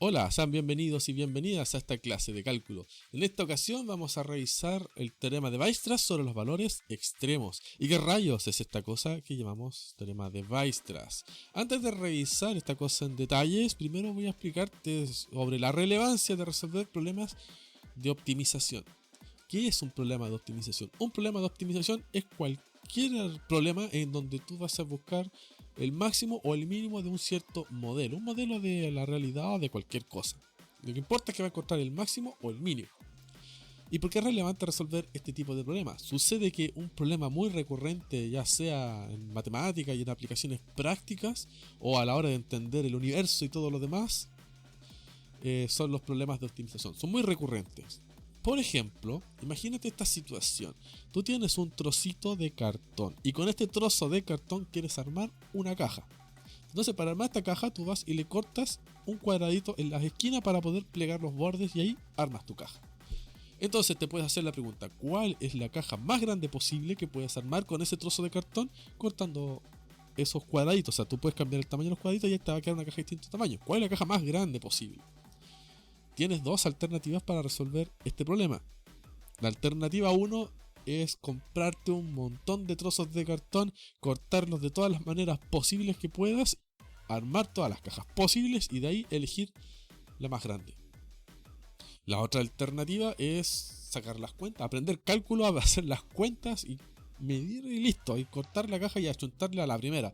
Hola, sean bienvenidos y bienvenidas a esta clase de cálculo. En esta ocasión vamos a revisar el teorema de Weierstrass sobre los valores extremos. ¿Y qué rayos es esta cosa que llamamos teorema de Weierstrass? Antes de revisar esta cosa en detalles, primero voy a explicarte sobre la relevancia de resolver problemas de optimización. ¿Qué es un problema de optimización? Un problema de optimización es cualquier problema en donde tú vas a buscar el máximo o el mínimo de un cierto modelo, un modelo de la realidad o de cualquier cosa. Lo que importa es que va a encontrar el máximo o el mínimo. ¿Y por qué es relevante resolver este tipo de problemas? Sucede que un problema muy recurrente, ya sea en matemáticas y en aplicaciones prácticas, o a la hora de entender el universo y todo lo demás, son los problemas de optimización. Son muy recurrentes. Por ejemplo, imagínate esta situación. Tú tienes un trocito de cartón y con este trozo de cartón quieres armar una caja. Entonces, para armar esta caja tú vas y le cortas un cuadradito en las esquinas para poder plegar los bordes y ahí armas tu caja. Entonces te puedes hacer la pregunta, ¿cuál es la caja más grande posible que puedes armar con ese trozo de cartón cortando esos cuadraditos? O sea, tú puedes cambiar el tamaño de los cuadraditos y ahí te va a quedar una caja de distinto tamaño. ¿Cuál es la caja más grande posible? Tienes dos alternativas para resolver este problema. La alternativa 1 es comprarte un montón de trozos de cartón, cortarlos de todas las maneras posibles que puedas, armar todas las cajas posibles y de ahí elegir la más grande. La otra alternativa es sacar las cuentas, aprender cálculo, hacer las cuentas y medir y listo, y cortar la caja y achuntarle a la primera.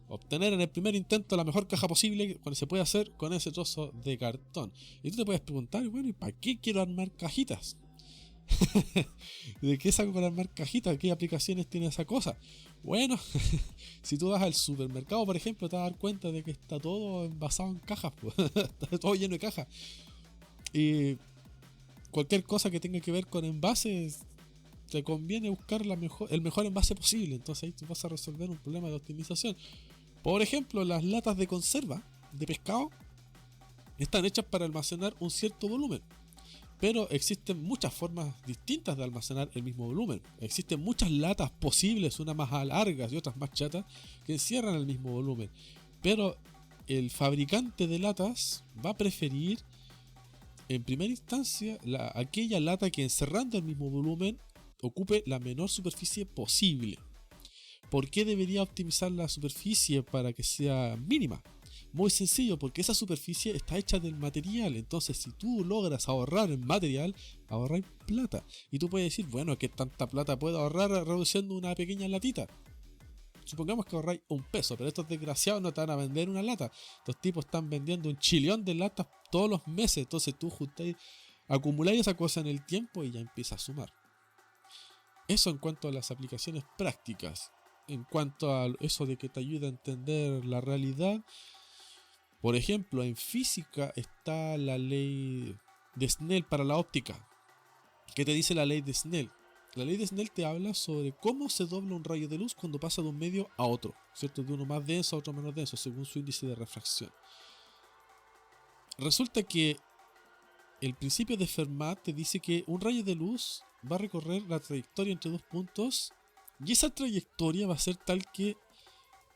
Obtener en el primer intento la mejor caja posible cuando se puede hacer con ese trozo de cartón. Y tú te puedes preguntar, bueno, ¿y para qué quiero armar cajitas? ¿De qué saco para armar cajitas? ¿Qué aplicaciones tiene esa cosa? Bueno, si tú vas al supermercado, por ejemplo, te vas a dar cuenta de que está todo envasado en cajas, pues. Está todo lleno de cajas. Y cualquier cosa que tenga que ver con envases, te conviene buscar el mejor envase posible. Entonces ahí tú vas a resolver un problema de optimización. Por ejemplo, las latas de conserva de pescado están hechas para almacenar un cierto volumen. Pero existen muchas formas distintas de almacenar el mismo volumen. Existen muchas latas posibles, unas más largas y otras más chatas, que encierran el mismo volumen. Pero el fabricante de latas va a preferir, en primera instancia, aquella lata que encerrando el mismo volumen ocupe la menor superficie posible. ¿Por qué debería optimizar la superficie para que sea mínima? Muy sencillo, porque esa superficie está hecha del material. Entonces, si tú logras ahorrar en material, ahorras plata. Y tú puedes decir, bueno, ¿qué tanta plata puedo ahorrar reduciendo una pequeña latita? Supongamos que ahorráis $1, pero estos desgraciados no te van a vender una lata. Estos tipos están vendiendo 1 chillón de latas todos los meses. Entonces tú juntáis, acumuláis esa cosa en el tiempo y ya empieza a sumar. Eso en cuanto a las aplicaciones prácticas. En cuanto a eso de que te ayuda a entender la realidad, por ejemplo, en física está la ley de Snell para la óptica. ¿Qué te dice la ley de Snell? La ley de Snell te habla sobre cómo se dobla un rayo de luz cuando pasa de un medio a otro, ¿cierto? De uno más denso a otro menos denso, según su índice de refracción. Resulta que el principio de Fermat te dice que un rayo de luz va a recorrer la trayectoria entre dos puntos y esa trayectoria va a ser tal que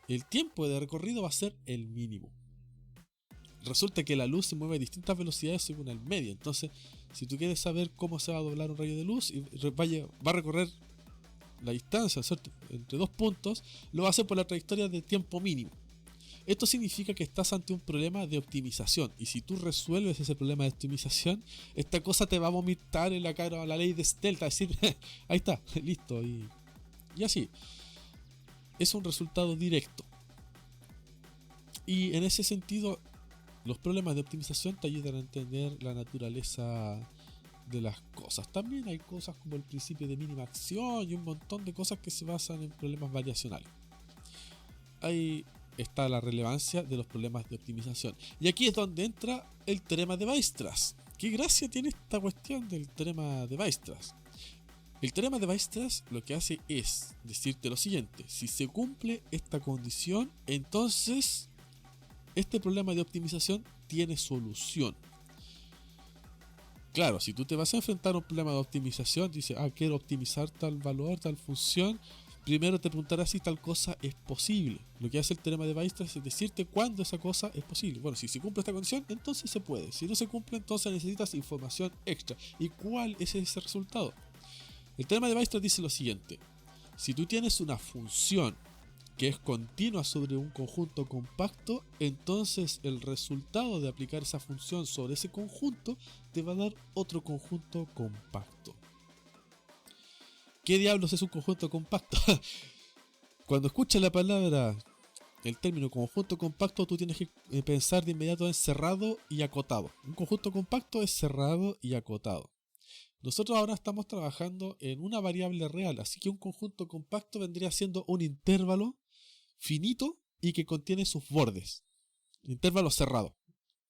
el tiempo de recorrido va a ser el mínimo. Resulta que la luz se mueve a distintas velocidades según el medio. Entonces, si tú quieres saber cómo se va a doblar un rayo de luz y va a recorrer la distancia, ¿cierto?, entre dos puntos, lo va a hacer por la trayectoria de tiempo mínimo. Esto significa que estás ante un problema de optimización. Y si tú resuelves ese problema de optimización, esta cosa te va a vomitar en la cara a la ley de Snell. Te va a decir, ahí está, listo. Y así. Es un resultado directo. Y en ese sentido, los problemas de optimización te ayudan a entender la naturaleza de las cosas. También hay cosas como el principio de mínima acción y un montón de cosas que se basan en problemas variacionales. Ahí está la relevancia de los problemas de optimización. Y aquí es donde entra el teorema de Weierstrass. ¿Qué gracia tiene esta cuestión del teorema de Weierstrass? El teorema de Weierstrass lo que hace es decirte lo siguiente: si se cumple esta condición, entonces este problema de optimización tiene solución. Claro, si tú te vas a enfrentar a un problema de optimización, dices, quiero optimizar tal valor, tal función, primero te preguntará si tal cosa es posible. Lo que hace el teorema de Weierstrass es decirte cuándo esa cosa es posible. Bueno, si se cumple esta condición, entonces se puede. Si no se cumple, entonces necesitas información extra. ¿Y cuál es ese resultado? El teorema de Weierstrass dice lo siguiente. Si tú tienes una función que es continua sobre un conjunto compacto, entonces el resultado de aplicar esa función sobre ese conjunto te va a dar otro conjunto compacto. ¿Qué diablos es un conjunto compacto? Cuando escuchas la palabra, el término conjunto compacto, tú tienes que pensar de inmediato en cerrado y acotado. Un conjunto compacto es cerrado y acotado. Nosotros ahora estamos trabajando en una variable real, así que un conjunto compacto vendría siendo un intervalo finito y que contiene sus bordes. Intervalo cerrado,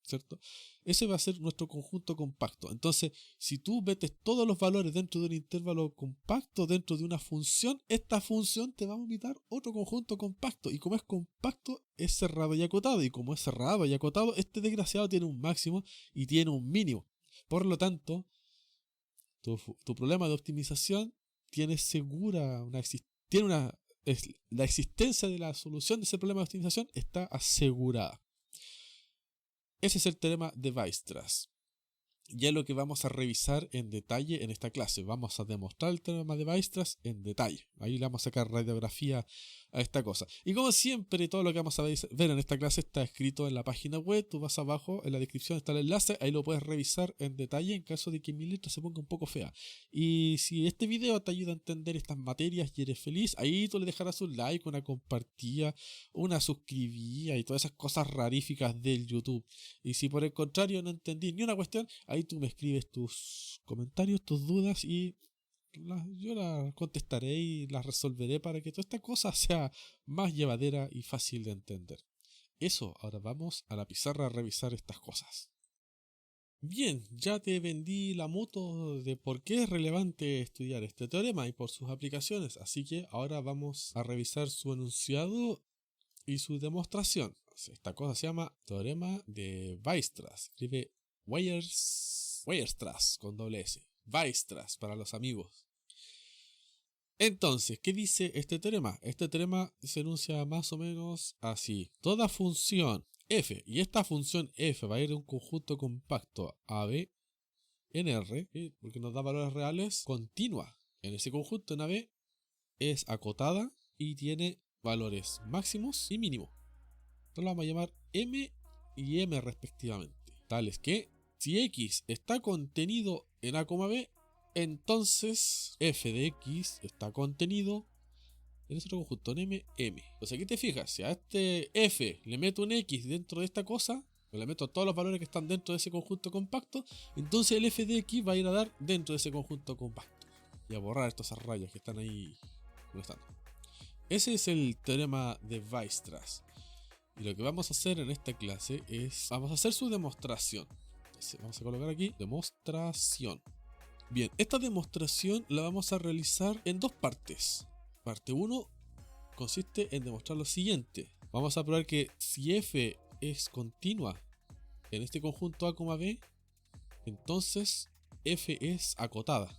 ¿cierto? Ese va a ser nuestro conjunto compacto. Entonces, si tú metes todos los valores dentro de un intervalo compacto, dentro de una función, esta función te va a vomitar otro conjunto compacto. Y como es compacto, es cerrado y acotado. Y como es cerrado y acotado, este desgraciado tiene un máximo y tiene un mínimo. Por lo tanto, tu problema de optimización tiene segura la existencia de la solución de ese problema de optimización está asegurada. Ese es el teorema de Weierstrass. Ya es lo que vamos a revisar en detalle en esta clase. Vamos a demostrar el teorema de Weierstrass en detalle. Ahí le vamos a sacar radiografía a esta cosa. Y como siempre, todo lo que vamos a ver en esta clase está escrito en la página web. Tú vas abajo, en la descripción está el enlace. Ahí lo puedes revisar en detalle en caso de que mi letra se ponga un poco fea. Y si este video te ayuda a entender estas materias y eres feliz, ahí tú le dejarás un like, una compartida, una suscribida y todas esas cosas raríficas del YouTube. Y si por el contrario no entendí ni una cuestión, ahí tú me escribes tus comentarios, tus dudas y yo las contestaré y las resolveré para que toda esta cosa sea más llevadera y fácil de entender. Eso, ahora vamos a la pizarra a revisar estas cosas. Bien, ya te vendí la moto de por qué es relevante estudiar este teorema y por sus aplicaciones, así que ahora vamos a revisar su enunciado y su demostración. Esta cosa se llama teorema de Weierstrass. Escribe Weierstrass con doble S. Weierstrass para los amigos. Entonces, ¿qué dice este teorema? Este teorema se enuncia más o menos así. Toda función f, y esta función f va a ir de un conjunto compacto AB en R, porque nos da valores reales, continua. En ese conjunto en AB es acotada y tiene valores máximos y mínimos. Entonces lo vamos a llamar M y M respectivamente. Tales que si X está contenido en A, B, entonces f de X está contenido en ese otro conjunto, en M, M. Entonces aquí te fijas, si a este f le meto un X dentro de esta cosa, o le meto todos los valores que están dentro de ese conjunto compacto, entonces el f de X va a ir a dar dentro de ese conjunto compacto. Y a borrar estas rayas que están ahí molestando. Ese es el teorema de Weierstrass. Y lo que vamos a hacer en esta clase es, vamos a hacer su demostración. Entonces vamos a colocar aquí, demostración. Bien, esta demostración la vamos a realizar en dos partes. Parte 1 consiste en demostrar lo siguiente. Vamos a probar que si f es continua en este conjunto A, B, entonces f es acotada.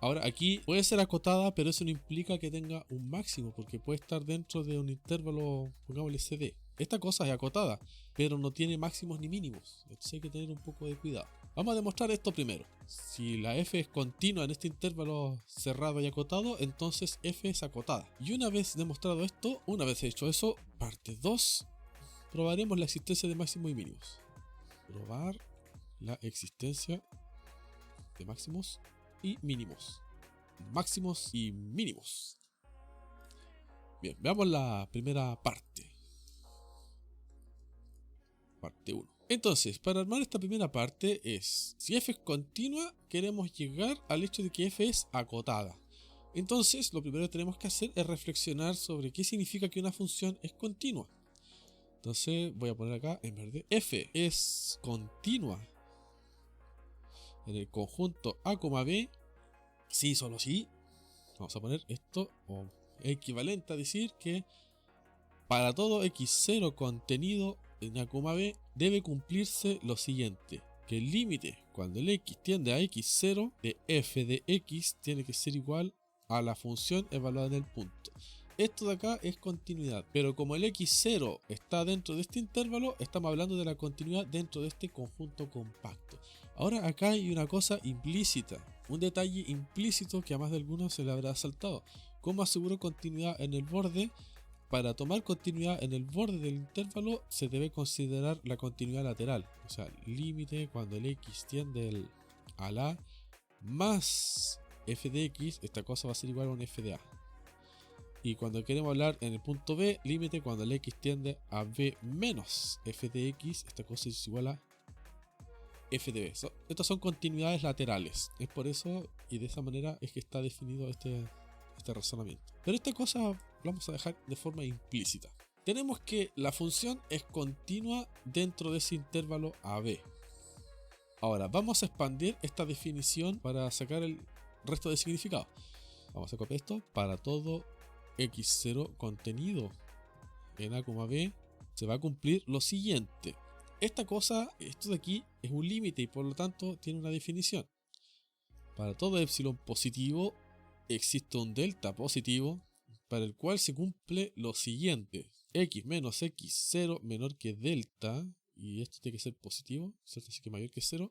Ahora aquí puede ser acotada, pero eso no implica que tenga un máximo, porque puede estar dentro de un intervalo, pongámosle CD. Esta cosa es acotada, pero no tiene máximos ni mínimos, entonces hay que tener un poco de cuidado. Vamos a demostrar esto primero. Si la f es continua en este intervalo cerrado y acotado, entonces f es acotada. Y una vez demostrado esto, una vez hecho eso, parte 2, probaremos la existencia de máximos y mínimos. Probar la existencia de máximos y mínimos. Máximos y mínimos. Bien, veamos la primera parte. Parte 1. Entonces, para armar esta primera parte es, si f es continua, queremos llegar al hecho de que f es acotada. Entonces, lo primero que tenemos que hacer es reflexionar sobre qué significa que una función es continua. Entonces, voy a poner acá en verde, f es continua en el conjunto A, B, sí, solo sí. Vamos a poner esto como equivalente a decir que para todo x0 contenido en A, B debe cumplirse lo siguiente, que el límite cuando el x tiende a x0 de f de x tiene que ser igual a la función evaluada en el punto. Esto de acá es continuidad, pero como el x0 está dentro de este intervalo, estamos hablando de la continuidad dentro de este conjunto compacto. Ahora acá hay una cosa implícita, un detalle implícito que a más de algunos se le habrá saltado. ¿Cómo aseguro continuidad en el borde? Para tomar continuidad en el borde del intervalo se debe considerar la continuidad lateral, o sea, límite cuando el x tiende a la más f de x, esta cosa va a ser igual a un f de a. Y cuando queremos hablar en el punto B, límite cuando el x tiende a b menos f de x, esta cosa es igual a f de b. Estas son continuidades laterales. Es por eso y de esa manera es que está definido este razonamiento. Pero esta cosa lo vamos a dejar de forma implícita. Tenemos que la función es continua dentro de ese intervalo AB. Ahora vamos a expandir esta definición para sacar el resto de significado. Vamos a copiar esto para todo x0 contenido en a, b. Se va a cumplir lo siguiente. Esta cosa, esto de aquí, es un límite y por lo tanto tiene una definición. Para todo epsilon positivo existe un delta positivo para el cual se cumple lo siguiente: x menos x0 menor que delta, y esto tiene que ser positivo, ¿cierto? Así que mayor que 0.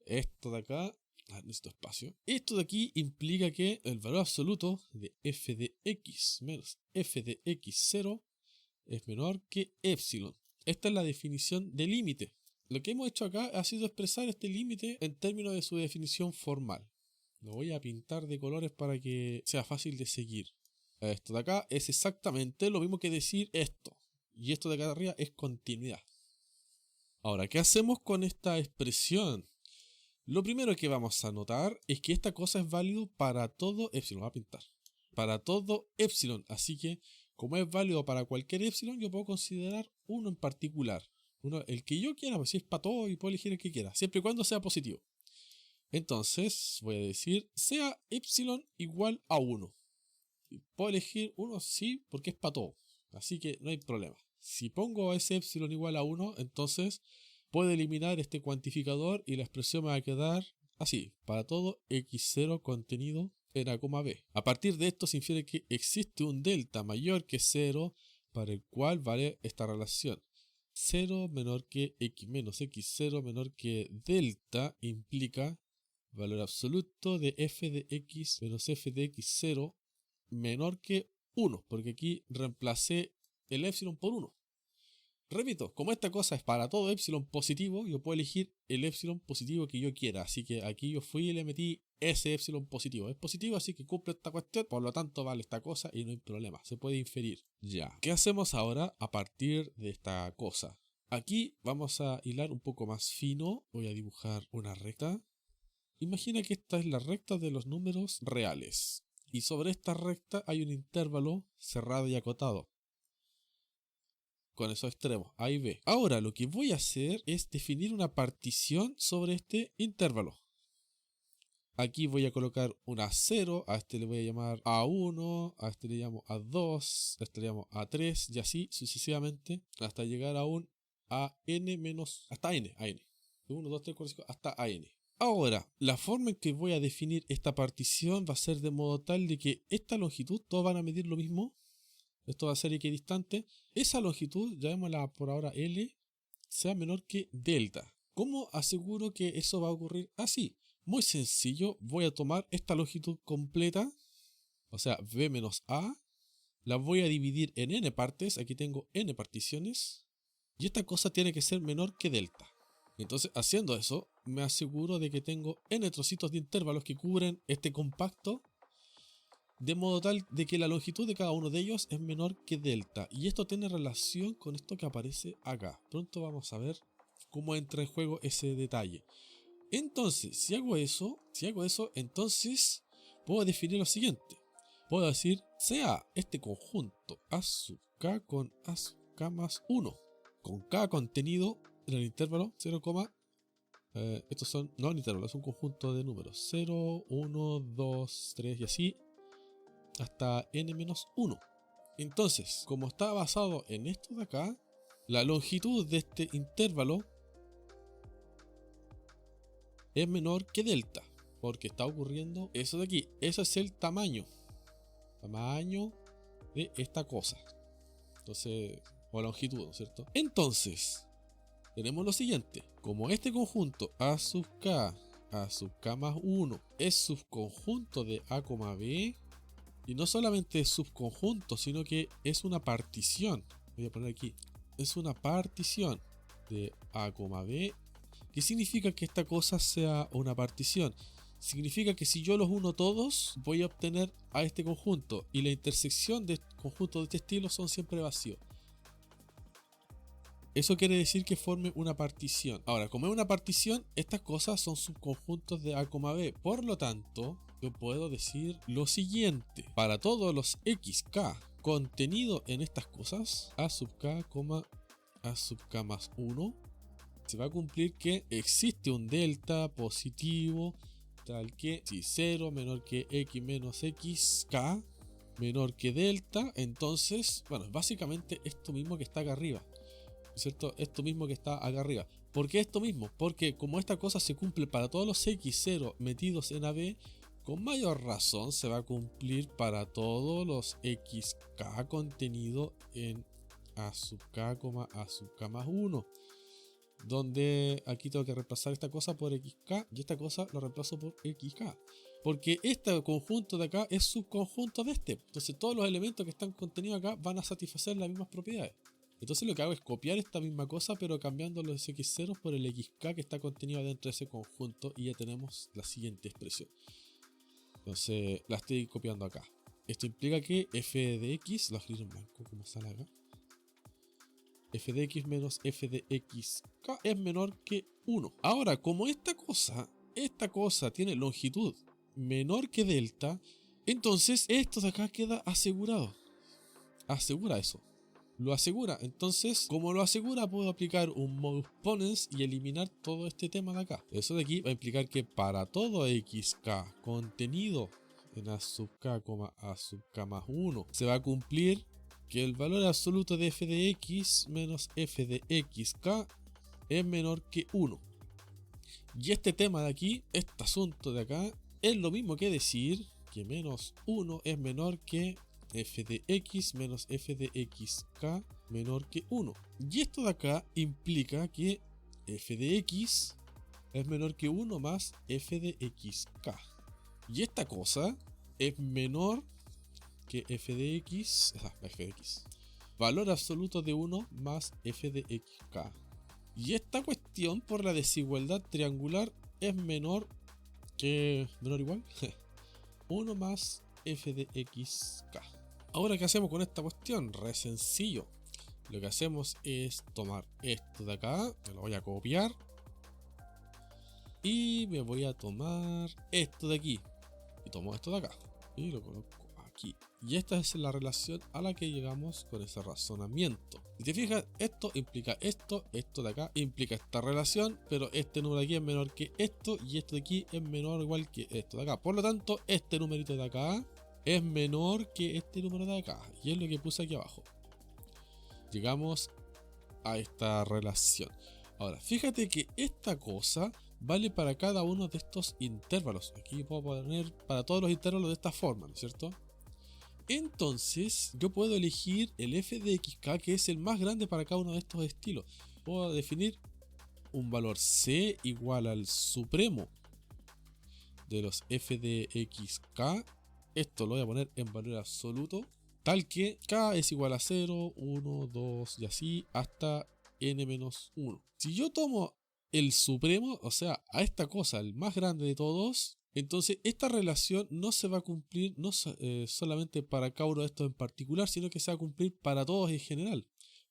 Esto de acá, necesito espacio. Esto de aquí implica que el valor absoluto de f de x menos f de x0 es menor que epsilon. Esta es la definición de límite. Lo que hemos hecho acá ha sido expresar este límite en términos de su definición formal. Lo voy a pintar de colores para que sea fácil de seguir. Esto de acá es exactamente lo mismo que decir esto. Y esto de acá arriba es continuidad. Ahora, ¿qué hacemos con esta expresión? Lo primero que vamos a notar es que esta cosa es válido para todo epsilon. Voy a pintar. Para todo epsilon. Así que, como es válido para cualquier epsilon, yo puedo considerar uno en particular. El que yo quiera, pues si es para todo y puedo elegir el que quiera. Siempre y cuando sea positivo. Entonces, voy a decir, sea epsilon igual a 1. Puedo elegir uno, sí, porque es para todo. Así que no hay problema. Si pongo ese epsilon igual a 1, entonces puedo eliminar este cuantificador y la expresión me va a quedar así. Para todo x0 contenido en a, b. A partir de esto se infiere que existe un delta mayor que 0 para el cual vale esta relación. 0 menor que x menos x0 menor que delta implica valor absoluto de f de x menos f de x0 menor que 1, porque aquí reemplacé el epsilon por 1. Repito, como esta cosa es para todo epsilon positivo, yo puedo elegir el epsilon positivo que yo quiera. Así que aquí yo fui y le metí ese epsilon positivo. Es positivo, así que cumple esta cuestión, por lo tanto vale esta cosa y no hay problema. Se puede inferir. Ya. ¿Qué hacemos ahora a partir de esta cosa? Aquí vamos a hilar un poco más fino. Voy a dibujar una recta. Imagina que esta es la recta de los números reales. Y sobre esta recta hay un intervalo cerrado y acotado. Con esos extremos, A y B. Ahora lo que voy a hacer es definir una partición sobre este intervalo. Aquí voy a colocar una 0, a este le voy a llamar A1, a este le llamo A2, a este le llamo A3 y así sucesivamente hasta llegar a un AN menos, hasta N, AN. 1, 2, 3, 4, 5, hasta AN. Ahora, la forma en que voy a definir esta partición va a ser de modo tal de que esta longitud, todos van a medir lo mismo. Esto va a ser equidistante. Esa longitud, llamémosla por ahora L, sea menor que delta. ¿Cómo aseguro que eso va a ocurrir así? Muy sencillo, voy a tomar esta longitud completa, o sea, B menos A, la voy a dividir en n partes, aquí tengo n particiones, y esta cosa tiene que ser menor que delta. Entonces, haciendo eso, me aseguro de que tengo n trocitos de intervalos que cubren este compacto, de modo tal de que la longitud de cada uno de ellos es menor que delta. Y esto tiene relación con esto que aparece acá. Pronto vamos a ver cómo entra en juego ese detalle. Entonces, si hago eso, entonces puedo definir lo siguiente. Puedo decir, sea este conjunto A sub k con A sub k más 1, con k contenido en el intervalo 0, estos son, no el intervalo, es un conjunto de números 0, 1, 2, 3 y así hasta n-1. Entonces, como está basado en esto de acá, la longitud de este intervalo es menor que delta, porque está ocurriendo eso de aquí. Ese es el tamaño. tamaño de esta cosa. Entonces, o longitud, ¿no es cierto? Entonces, tenemos lo siguiente. Como este conjunto A sub k más 1 es subconjunto de A, B, y no solamente es subconjunto, sino que es una partición. Voy a poner aquí. Es una partición de A, B. ¿Qué significa que esta cosa sea una partición? Significa que si yo los uno todos, voy a obtener a este conjunto. Y la intersección de conjuntos de este estilo son siempre vacíos. Eso quiere decir que forme una partición. Ahora, como es una partición, estas cosas son subconjuntos de A, B. Por lo tanto, yo puedo decir lo siguiente. Para todos los xk contenido en estas cosas, A sub k, A sub k más 1, se va a cumplir que existe un delta positivo tal que si 0 menor que x menos xk menor que delta, entonces, bueno, básicamente esto mismo que está acá arriba. ¿Cierto? Esto mismo que está acá arriba. ¿Por qué esto mismo? Porque como esta cosa se cumple para todos los x0 metidos en AB, con mayor razón se va a cumplir para todos los xk contenido en A sub k, A sub k más 1. Donde aquí tengo que reemplazar esta cosa por xk y esta cosa lo reemplazo por xk. Porque este conjunto de acá es subconjunto de este. Entonces todos los elementos que están contenidos acá van a satisfacer las mismas propiedades. Entonces lo que hago es copiar esta misma cosa, pero cambiando los x0 por el xk que está contenido dentro de ese conjunto, y ya tenemos la siguiente expresión. Entonces la estoy copiando acá. Esto implica que f de x, lo escribo en blanco como sale acá, f de x menos f de xk es menor que 1. Ahora, como esta cosa tiene longitud menor que delta, entonces esto de acá queda asegurado. Asegura eso. Lo asegura. Entonces, como lo asegura, puedo aplicar un modus ponens y eliminar todo este tema de acá. Eso de aquí va a implicar que para todo xk contenido en A sub k, A sub k más 1, se va a cumplir que el valor absoluto de f de x menos f de xk es menor que 1. Y este tema de aquí, este asunto de acá, es lo mismo que decir que menos 1 es menor que f de x menos f de xk menor que 1. Y esto de acá implica que f de x es menor que 1 más f de xk. Y esta cosa es menor que f de x, valor absoluto de 1 más f de xk. Y esta cuestión por la desigualdad triangular es menor que, menor o igual, 1 más f de xk. Ahora, ¿qué hacemos con esta cuestión? Re sencillo. Lo que hacemos es tomar esto de acá, me lo voy a copiar, y me voy a tomar esto de aquí, y tomo esto de acá, y lo coloco aquí. Y esta es la relación a la que llegamos con ese razonamiento. Si te fijas, esto implica esto, esto de acá implica esta relación, pero este número de aquí es menor que esto, y esto de aquí es menor o igual que esto de acá. Por lo tanto, este numerito de acá es menor que este número de acá, y es lo que puse aquí abajo. Llegamos a esta relación. Ahora, fíjate que esta cosa vale para cada uno de estos intervalos. Aquí puedo poner para todos los intervalos de esta forma, ¿no es cierto? Entonces, yo puedo elegir el f de xk, que es el más grande para cada uno de estos estilos. Puedo definir un valor c igual al supremo de los f de xk. Esto lo voy a poner en valor absoluto, tal que k es igual a 0, 1, 2 y así hasta n-1. Si yo tomo el supremo, o sea, a esta cosa, el más grande de todos, entonces esta relación no se va a cumplir solamente para cada uno de estos en particular, sino que se va a cumplir para todos en general.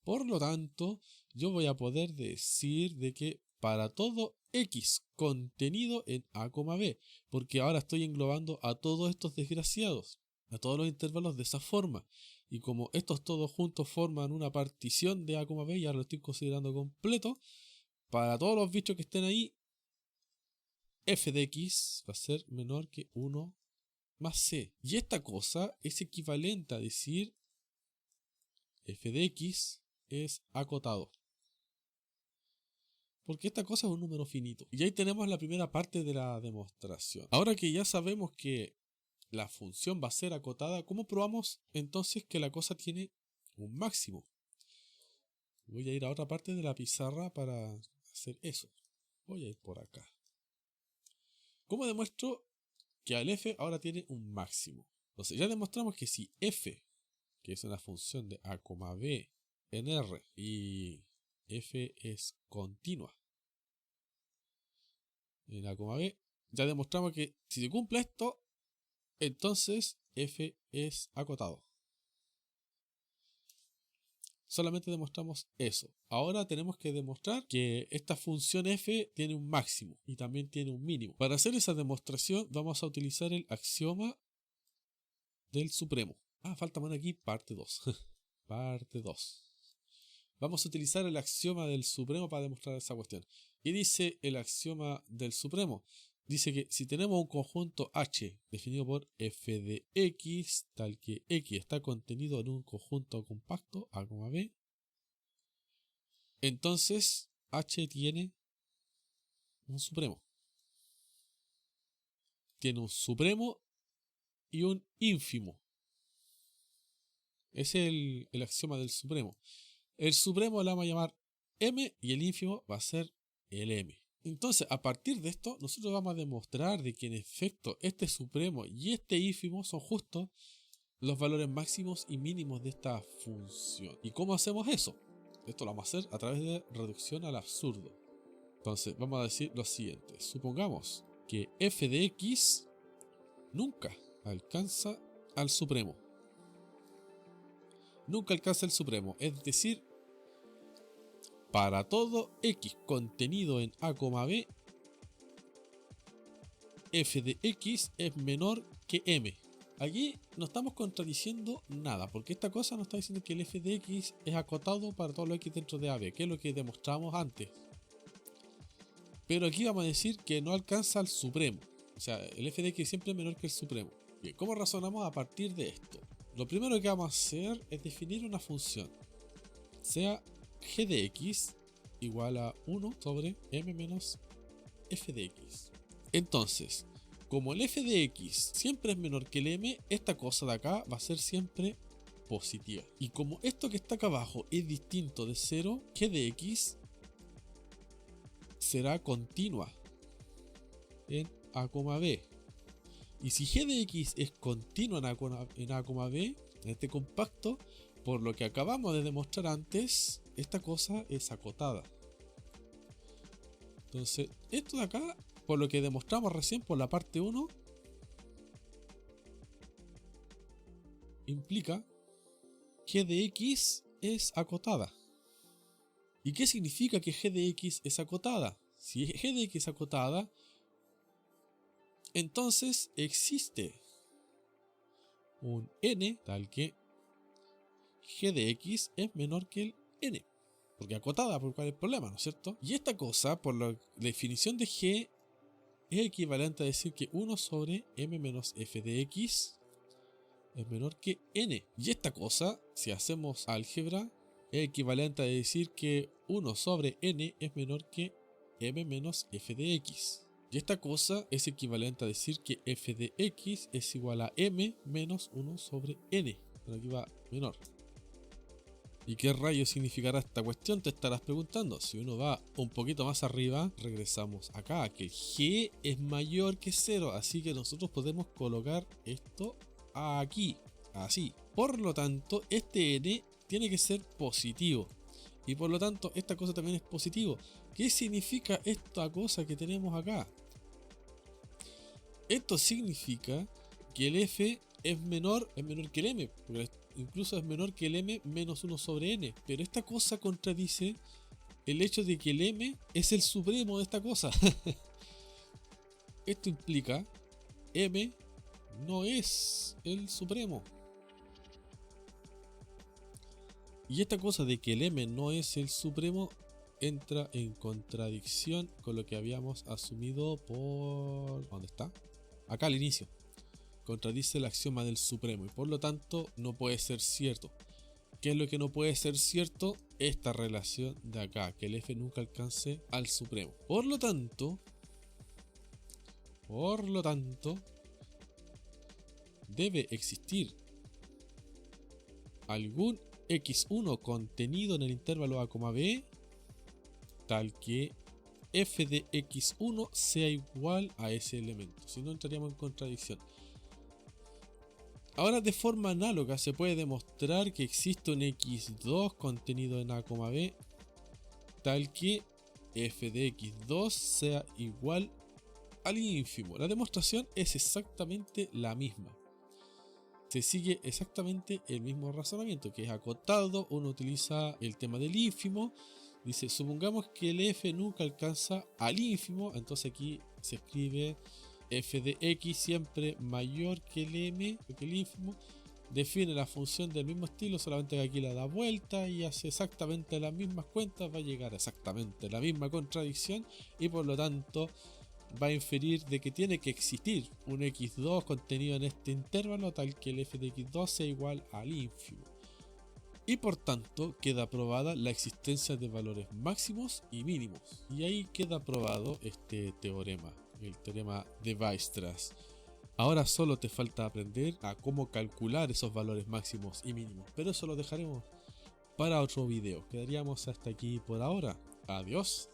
Por lo tanto, yo voy a poder decir de que para todo x contenido en A, B, porque ahora estoy englobando a todos estos desgraciados, a todos los intervalos de esa forma, y como estos todos juntos forman una partición de A, B, ya lo estoy considerando completo, para todos los bichos que estén ahí, f de x va a ser menor que 1 más c, y esta cosa es equivalente a decir f de x es acotado, porque esta cosa es un número finito. Y ahí tenemos la primera parte de la demostración. Ahora que ya sabemos que la función va a ser acotada, ¿cómo probamos entonces que la cosa tiene un máximo? Voy a ir a otra parte de la pizarra para hacer eso. Voy a ir por acá. ¿Cómo demuestro que al f ahora tiene un máximo? Entonces ya demostramos que si f, que es una función de a, b en R, y f es continua en a, b, ya demostramos que si se cumple esto, entonces f es acotado. Solamente demostramos eso. Ahora tenemos que demostrar que esta función f tiene un máximo y también tiene un mínimo. Para hacer esa demostración vamos a utilizar el axioma del supremo. Falta poner aquí parte 2. Parte 2. Vamos a utilizar el axioma del supremo para demostrar esa cuestión. ¿Qué dice el axioma del supremo? Dice que si tenemos un conjunto H definido por f de x, tal que x está contenido en un conjunto compacto A, B, entonces H tiene un supremo. Tiene un supremo y un ínfimo. Ese es el axioma del supremo. El supremo lo vamos a llamar M y el ínfimo va a ser el M. Entonces, a partir de esto, nosotros vamos a demostrar de que en efecto este supremo y este ínfimo son justo los valores máximos y mínimos de esta función. ¿Y cómo hacemos eso? Esto lo vamos a hacer a través de reducción al absurdo. Entonces, vamos a decir lo siguiente. Supongamos que f de x nunca alcanza al supremo. Nunca alcanza el supremo, es decir, para todo x contenido en a, b, f de x es menor que m. Aquí no estamos contradiciendo nada, porque esta cosa nos está diciendo que el f de x es acotado para todo lo x dentro de AB, que es lo que demostramos antes. Pero aquí vamos a decir que no alcanza al supremo. O sea, el f de x siempre es menor que el supremo. Bien, ¿cómo razonamos a partir de esto? Lo primero que vamos a hacer es definir una función, sea g de x igual a 1 sobre m menos f de x. Entonces, como el f de x siempre es menor que el m, esta cosa de acá va a ser siempre positiva. Y como esto que está acá abajo es distinto de 0, g de x será continua en a, b. Y si g de x es continua en a, b, en este compacto, por lo que acabamos de demostrar antes, esta cosa es acotada. Entonces, esto de acá, por lo que demostramos recién por la parte 1, implica g de x es acotada. ¿Y qué significa que g de x es acotada? Si g de x es acotada, entonces existe un n tal que g de x es menor que el n. Porque acotada, ¿por cuál es el problema? ¿No es cierto? Y esta cosa, por la definición de g, es equivalente a decir que 1 sobre m menos f de x es menor que n. Y esta cosa, si hacemos álgebra, es equivalente a decir que 1 sobre n es menor que m menos f de x. Y esta cosa es equivalente a decir que f de x es igual a m menos 1 sobre n. Pero aquí va menor. ¿Y qué rayos significará esta cuestión? Te estarás preguntando. Si uno va un poquito más arriba, regresamos acá, que el g es mayor que 0, así que nosotros podemos colocar esto aquí, así. Por lo tanto, este n tiene que ser positivo. Y por lo tanto, esta cosa también es positivo. ¿Qué significa esta cosa que tenemos acá? Esto significa que el f es menor que el m, porque incluso es menor que el m menos 1 sobre n. Pero esta cosa contradice el hecho de que el m es el supremo de esta cosa. Esto implica m no es el supremo. Y esta cosa de que el m no es el supremo entra en contradicción con lo que habíamos asumido por... ¿Dónde está? Acá al inicio. Contradice el axioma del supremo y por lo tanto no puede ser cierto. ¿Qué es lo que no puede ser cierto? Esta relación de acá, que el f nunca alcance al supremo. Por lo tanto, debe existir algún x1 contenido en el intervalo a, b, tal que f de x1 sea igual a ese elemento, si no entraríamos en contradicción. Ahora, de forma análoga, se puede demostrar que existe un x2 contenido en a, b, tal que f de x2 sea igual al ínfimo. La demostración es exactamente la misma. Se sigue exactamente el mismo razonamiento, que es acotado. Uno utiliza el tema del ínfimo. Dice, supongamos que el f nunca alcanza al ínfimo, entonces aquí se escribe f de x siempre mayor que el m, que el ínfimo. Define la función del mismo estilo, solamente que aquí la da vuelta y hace exactamente las mismas cuentas, va a llegar a exactamente la misma contradicción y por lo tanto va a inferir de que tiene que existir un x2 contenido en este intervalo tal que el f de x2 sea igual al ínfimo. Y por tanto queda probada la existencia de valores máximos y mínimos. Y ahí queda probado este teorema, el teorema de Weierstrass. Ahora solo te falta aprender a cómo calcular esos valores máximos y mínimos, pero eso lo dejaremos para otro video. Quedaríamos hasta aquí por ahora. Adiós.